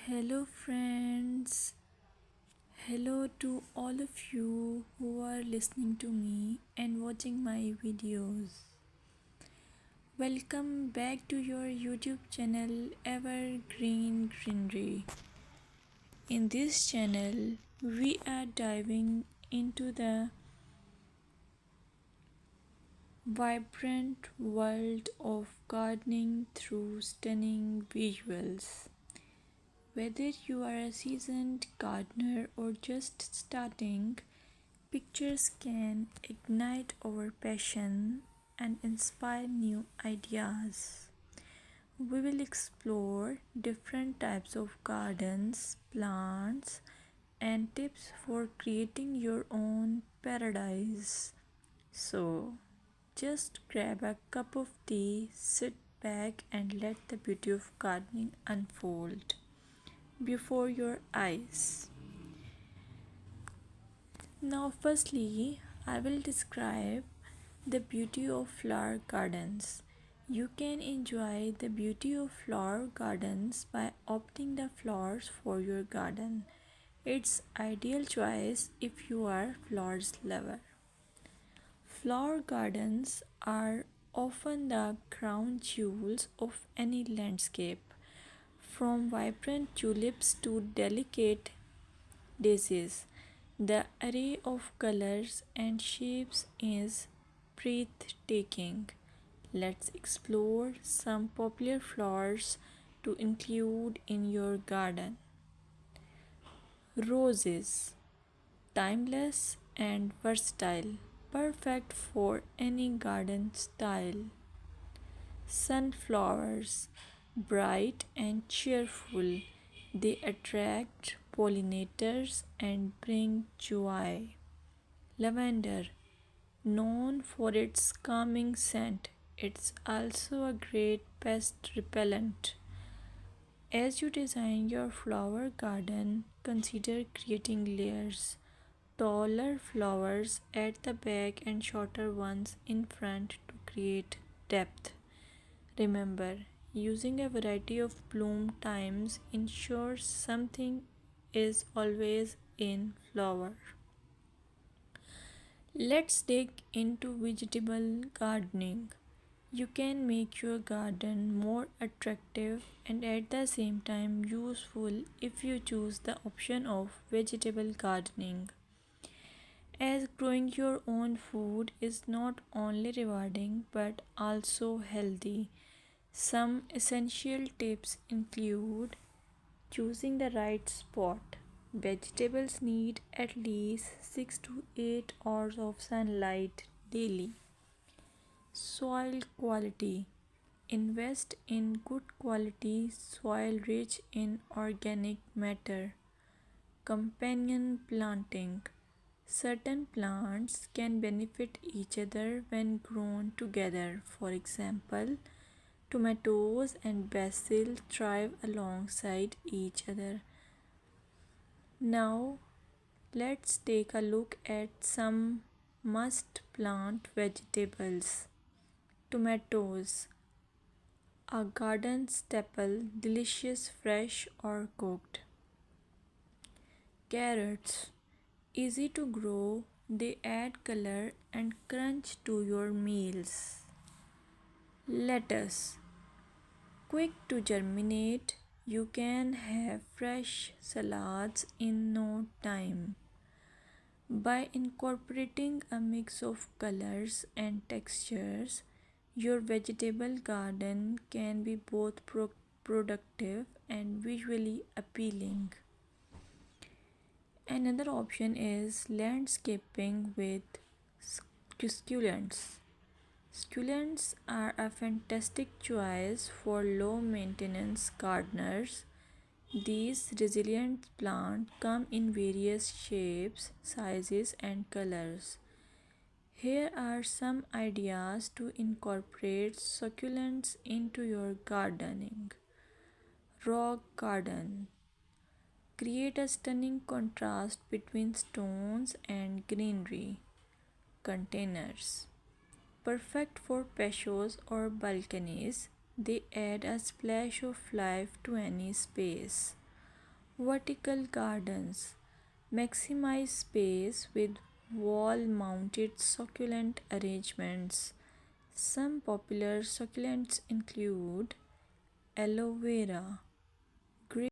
Hello, friends. Hello to all of you who are listening to me and watching my videos. Welcome back to your YouTube channel Evergreen Greenery. In this channel, we are diving into the vibrant world of gardening through stunning visuals. Whether you are a seasoned gardener or just starting, pictures can ignite our passion and inspire new ideas. We will explore different types of gardens, plants, and tips for creating your own paradise. So, just grab a cup of tea, sit back, and let the beauty of gardening unfold before your eyes. Now, firstly, I will describe the beauty of flower gardens. You can enjoy the beauty of flower gardens by opting the flowers for your garden. It's ideal choice if you are flowers lover. Flower gardens are often the crown jewels of any landscape, from vibrant tulips to delicate daisies. The array of colors and shapes is breathtaking. Let's explore some popular flowers to include in your garden. Roses, timeless and versatile, perfect for any garden style. Sunflowers, bright and cheerful, they attract pollinators and bring joy. Lavender, known for its calming scent, it's also a great pest repellent. As you design your flower garden, consider creating layers. Taller flowers at the back and shorter ones in front to create depth. Remember, using a variety of bloom times ensures something is always in flower. Let's dig into vegetable gardening. You can make your garden more attractive and at the same time useful if you choose the option of vegetable gardening. As growing your own food is not only rewarding but also healthy. Some essential tips include choosing the right spot. Vegetables need at least 6 to 8 hours of sunlight daily. Soil quality. Invest in good quality soil rich in organic matter. Companion planting. Certain plants can benefit each other when grown together. For example, tomatoes and basil thrive alongside each other. Now, let's take a look at some must plant vegetables. Tomatoes, a garden staple, delicious fresh or cooked. Carrots, easy to grow, they add color and crunch to your meals. Lettuce, quick to germinate, you can have fresh salads in no time. By incorporating a mix of colors and textures, your vegetable garden can be both productive and visually appealing. Another option is landscaping with succulents. Succulents are a fantastic choice for low maintenance gardeners. These resilient plants come in various shapes, sizes, and colors. Here are some ideas to incorporate succulents into your gardening. Rock garden. Create a stunning contrast between stones and greenery. Containers. Perfect for patios or balconies, they add a splash of life to any space. Vertical gardens maximize space with wall mounted succulent arrangements. Some popular succulents include aloe vera,